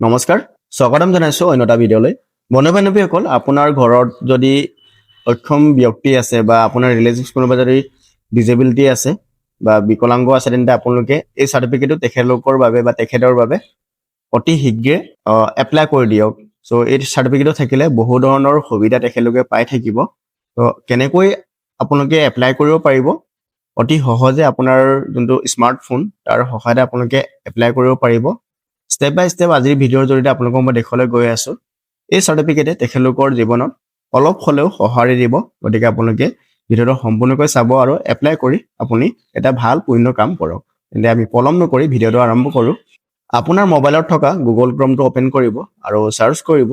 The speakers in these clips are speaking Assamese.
নমস্কাৰ স্বাগতম জনাইছো অন্য এটা ভিডিঅ'লৈ বন্ধু-বান্ধৱীসকল আপোনাৰ ঘৰত যদি অক্ষম ব্যক্তি আছে বা আপোনাৰ ৰিলেটিভছ কোনোবা যদি ডিজেবিলিটি আছে বা বিকলাংগ আছে তেন্তে আপোনালোকে এই চাৰ্টিফিকেটটো তেখেতলোকৰ বাবে বা তেখেতৰ বাবে অতি শীঘ্ৰে এপ্লাই কৰি দিয়ক সো এই চাৰ্টিফিকেটটো থাকিলে বহু ধৰণৰ সুবিধা তেখেতলোকে পাই থাকিব তো কেনেকৈ আপোনালোকে এপ্লাই কৰিব পাৰিব অতি সহজে আপোনাৰ যোনটো স্মাৰ্টফোন তাৰ সহায়তে আপোনালোকে এপ্লাই কৰিব পাৰিব ষ্টেপ বাই ষ্টেপ আজিৰ ভিডিঅ'ৰ জৰিয়তে আপোনালোকক মই দেখুৱাবলৈ গৈ আছো এই চাৰ্টিফিকেটে তেখেতলোকৰ জীৱনত অলপ হ'লেও সঁহাৰি দিব গতিকে আপোনালোকে ভিডিঅ'টো সম্পূৰ্ণকৈ চাব আৰু এপ্লাই কৰি আপুনি এটা ভাল পুণ্য কাম কৰক তেন্তে আমি পলম নকৰি ভিডিঅ'টো আৰম্ভ কৰোঁ আপোনাৰ মোবাইলত থকা গুগল ক্ৰমটো ওপেন কৰিব আৰু সাৰ্চ কৰিব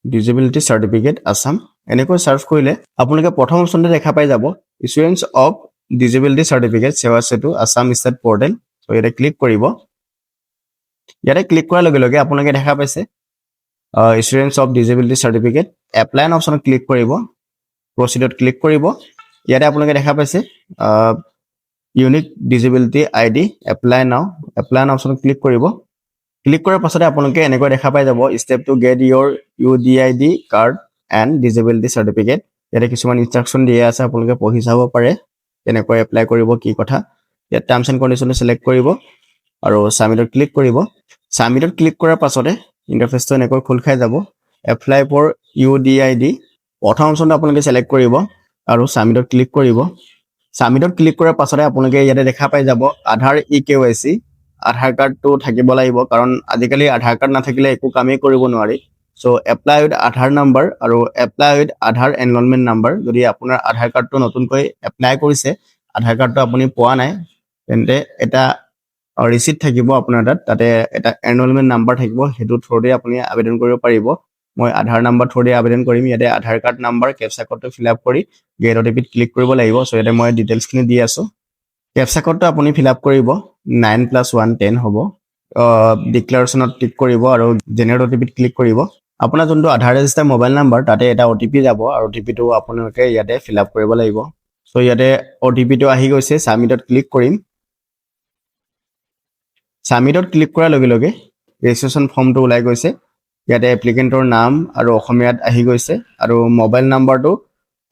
ডিজেবিলিটি চাৰ্টিফিকেট আসাম এনেকৈ সাৰ্চ কৰিলে আপোনালোকে প্ৰথম অপচনটো দেখা পাই যাব ইছুৰেন্স of disability certificate Seva Setu Assam state portal so ইয়াতে ক্লিক কৰিব ইয়াতে ক্লিক কৰাৰ লগে লগে আপোনালোকে দেখা পাইছে issuance of disability certificate apply অপচনত ক্লিক কৰিব প্ৰচিডত ক্লিক কৰিব ইয়াতে আপোনালোকে দেখা পাইছে ইউনিক ডিজেবিলিটি আইডি এপ্লাই নাও অপচনত ক্লিক কৰিব ক্লিক কৰাৰ পাছতে আপোনালোকে এনেকৈ দেখা পাই যাব step to get Euro UDID card and disability certificate ইয়াতে কিছুমান ইনষ্ট্ৰাকচন দিয়া আছে আপোনালোকে পঢ়ি চাব পাৰে কেনেকৈ এপ্লাই কৰিব কি কথা ইয়াত টাৰ্মছ এণ্ড কণ্ডিশ্যন সিলেক্ট কৰিব আৰু সাবমিটত ক্লিক কৰিব সাবমিটত ক্লিক কৰাৰ পাছতে ইন্টাৰফেসটো এনেকৈ খোল খাই যাব এপ্লাই ফৰ UDID প্ৰথম অপচনটো আপোনালোকে সিলেক্ট কৰিব আৰু সাবমিটত ক্লিক কৰিব সাবমিটত ক্লিক কৰাৰ পাছতে আপোনালোকে ইয়াতে দেখা পাই যাব আধাৰ EKYC আধাৰ কাৰ্ডটো থাকিব লাগিব কাৰণ আজিকালি আধাৰ কাৰ্ড নাথাকিলে একো কামেই কৰিব নোৱাৰি so apply with Aadhaar number আৰু apply with Aadhaar enrolment number যদি আপোনাৰ আধাৰ কাৰ্ডটো নতুনকৈ এপ্লাই কৰিছে আধাৰ কাৰ্ডটো আপুনি পোৱা নাই তেন্তে এটা ৰিসিপ্ট থাকিব আপোনাৰ তাতে এটা এনৰলমেন্ট নাম্বাৰ থাকিব হেতু থ্ৰুতে আপুনি আবেদন কৰিব পাৰিব মই আধাৰ নাম্বাৰ থ্ৰুতে আবেদন কৰিম ইয়াতে আধাৰ কাৰ্ড নাম্বাৰ কেপচা কোডটো ফিল আপ কৰি গেট OTP ক্লিক কৰিব লাগিব সো ইয়াতে মই ডিটেইলছখিনি দি আছো কেপচা কোডটো আপুনি ফিল আপ কৰিব 9+1 10 হ'ব ডিক্লাৰেশ্যনত ক্লিক কৰিব আৰু জেনাৰেট OTP ক্লিক কৰিব আপোনাৰ যোনটো আধাৰ ৰেজিষ্টাৰ মোবাইল নাম্বাৰ তাতে এটা OTP যাব আৰু OTP টো আপোনালোকে ইয়াতে ফিল আপ কৰিব লাগিব সো ইয়াতে OTP টো আহি গৈছে সাবমিটত ক্লিক কৰিম সাবমিটত ক্লিক কৰাৰ লগে লগে ৰেজিষ্ট্ৰেচন ফৰ্মটো ওলাই গৈছে ইয়াতে এপ্লিকেন্টৰ নাম আৰু অসমীয়াত আহি গৈছে আৰু মোবাইল নাম্বাৰটো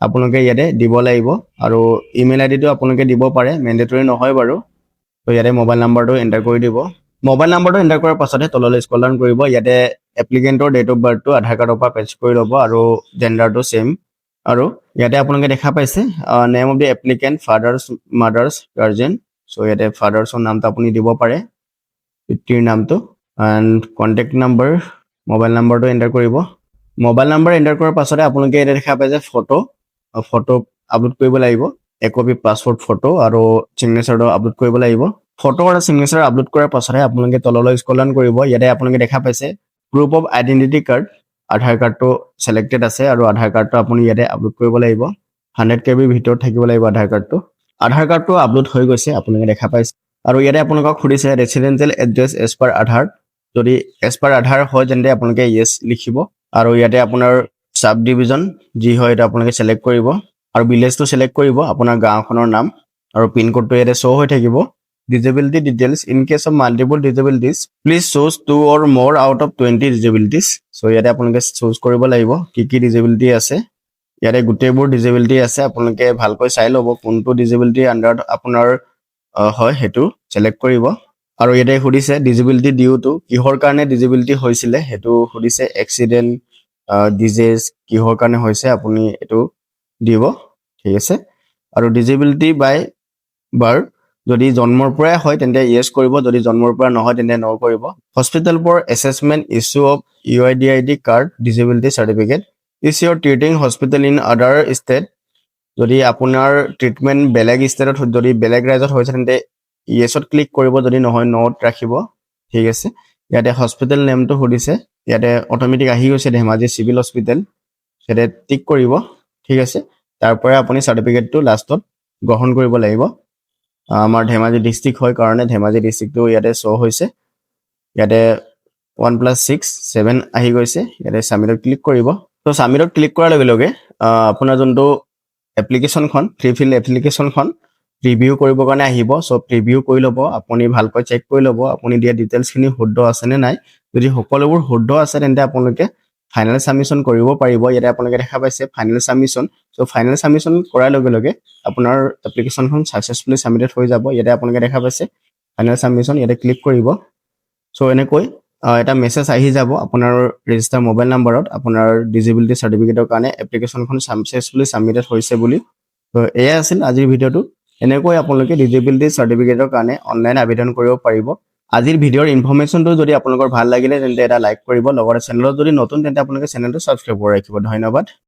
আপোনালোকে ইয়াতে দিব লাগিব আৰু ইমেইল আইডিটো আপোনালোকে দিব পাৰে মেন্ডেটৰি নহয় বাৰু তো ইয়াতে মোবাইল নাম্বাৰটো এন্টাৰ কৰি দিব মোবাইল নাম্বাৰটো এন্টাৰ কৰাৰ পাছতে তললৈ স্ক্ৰল ডাউন কৰিব ইয়াতে এপ্লিকেন্টৰ ডেট অফ বাৰ্থটো আধাৰ কাৰ্ডৰ পৰা পেস্ট কৰি ল'ব আৰু জেন্ডাৰটো সেম আৰু ইয়াতে আপোনালোকে দেখা পাইছে name of the applicant father's mother's guardian so ইয়াতে ফাদাৰ্সৰ নামটো আপুনি দিব পাৰে পিতৃৰ নামটো এণ্ড কন্টেক্ট নাম্বাৰ মোবাইল নাম্বাৰটো এন্টাৰ কৰিব মোবাইল নাম্বাৰ এন্টাৰ কৰাৰ পাছতে আপোনালোকে ইয়াতে দেখা পাই যে ফটো আপলোড কৰিব লাগিব এক কপি পাছপোৰ্ট ফটো আৰু সিগনেচাৰটো আপলোড কৰিব লাগিব ফটো আৰু সিগনেচাৰ আপলোড কৰাৰ পাছতে আপোনালোকে তললৈ স্ক্ৰল ডাউন কৰিব ইয়াতে আপোনালোকে দেখা পাইছে গ্ৰুপ অফ আইডেন্টিটি কাৰ্ড আধাৰ কাৰ্ডটো সিলেক্টেড আছে আৰু আধাৰ কাৰ্ডটো আপুনি ইয়াতে আপলোড কৰিব লাগিব 100 KB ভিতৰত থাকিব লাগিব আধাৰ কাৰ্ডটো আপলোড হৈ গৈছে আপোনালোকে দেখা পাইছে আৰু ইয়াতে আপোনালোকক খুদিছে ৰেসিডেন্সিয়েল এড্ৰেছ এজ পাৰ আধাৰ যদি এজ পাৰ আধাৰ হয় তেন্তে আপোনালোকে ইয়েস লিখিব আৰু ইয়াতে আপোনাৰ সাব ডিভিজন যি হয় এটা আপোনালোকে সিলেক্ট কৰিব আৰু ভিলেজটো সিলেক্ট কৰিব আপোনাৰ গাঁওখনৰ নাম আৰু পিন কোডটো ইয়াতে শো হৈ থাকিব disability details in case of multiple disabilities please choose 2 or more out of 20 disabilities so ইয়াতে আপোনালোকে চুজ কৰিব লাগিব কি disability আছে ইয়াতে গুটেবোৰ disability আছে আপোনালোকে ভালকৈ চাই ল'ব কোনটো disability আন্ডাৰ আপোনাৰ হয় হেতু সিলেক্ট কৰিব আৰু ইয়াতে খুদিছে disability due to কিহৰ কাৰণে disability হৈছিলে হেতু খুদিছে এক্সিডেন্ট ডিজিজ কিহৰ কাৰণে হৈছে আপুনি এটো দিব ঠিক আছে আৰু disability by birth যদি জন্মৰ পৰাই হয় তেন্তে ইয়েস কৰিব যদি জন্মৰ পৰা নহয় তেন্তে নো কৰিব hospital for assessment issue of UID card disability certificate is your treating hospital in other state যদি আপোনাৰ ট্ৰিটমেন্ট বেলেগ ষ্টেটত যদি বেলেগ ৰাজ্যত হৈছে তেন্তে ইয়েসত ক্লিক কৰিব যদি নহয় নোট ৰাখিব ঠিক আছে ইয়াতে হস্পিটেল নেমটো খুদিছে ইয়াতে অটোমেটিক আহি গৈছে ধেমাজি সিভিল হস্পিটেল সেটা টিক কৰিব ঠিক আছে তাৰ পৰা আপুনি সাৰ্টিফিকেটটো লাষ্টত গ্ৰহণ কৰিব লাগিব আমাৰ ধেমাজি ডিস্ট্ৰিক্ট হয় কাৰণে ধেমাজি ডিস্ট্ৰিক্টটো ইয়াতে শো হৈছে ইয়াতে 1+6 7 আহি গৈছে ইয়াতে সাবমিটত ক্লিক কৰিব তো সাবমিটত ক্লিক কৰাৰ লগে লগে আপোনাৰ যোনটো এপ্লিকেশনখন ফ্ৰী ফিল এপ্লিকেশনখন প্ৰিভিউ কৰিবৰ কাৰণে আহিব সো প্ৰিভিউ কৰি ল'ব আপুনি ভালকৈ চেক কৰি ল'ব আপুনি দিয়া ডিটেইলছখিনি শুদ্ধ আছে নে নাই যদি সকলোবোৰ শুদ্ধ আছে তেন্তে আপোনালোকে ফাইনেল সাবমিশন কৰিব পাৰিব ইয়াতে আপোনালোকে দেখা পাইছে final submission so final submission কৰাৰ লগে লগে আপোনাৰ এপ্লিকেশনখন সাকসেসফুলি সাবমিটেড হৈ যাব ইয়াতে আপোনালোকে দেখা পাইছে ফাইনেল সাবমিশন ইয়াতে ক্লিক কৰিব সো এনেকৈ এটা মেসেজ আহি যাব আপোনাৰ ৰেজিষ্টাৰ মোবাইল নম্বৰত আপোনাৰ ডিজেবিলিটি সাৰ্টিফিকেটৰ কাৰণে এপ্লিকেশনখন সাকসেসফুলি সাবমিটেড হৈছে বুলি তো এয়া আছিল আজিৰ ভিডিওটো এনেকৈ আপোনালোকে ডিজেবিলিটি সাৰ্টিফিকেটৰ কাৰণে অনলাইন আবেদন কৰিব পাৰিব আজিৰ ভিডিওৰ ইনফৰমেশনটো যদি আপোনালোকৰ ভাল লাগিলে তেন্তে এটা লাইক কৰিব লগতে চেনেলত যদি নতুন তেন্তে আপোনালোকে চেনেলটো সাবস্ক্ৰাইব কৰি ৰাখিব ধন্যবাদ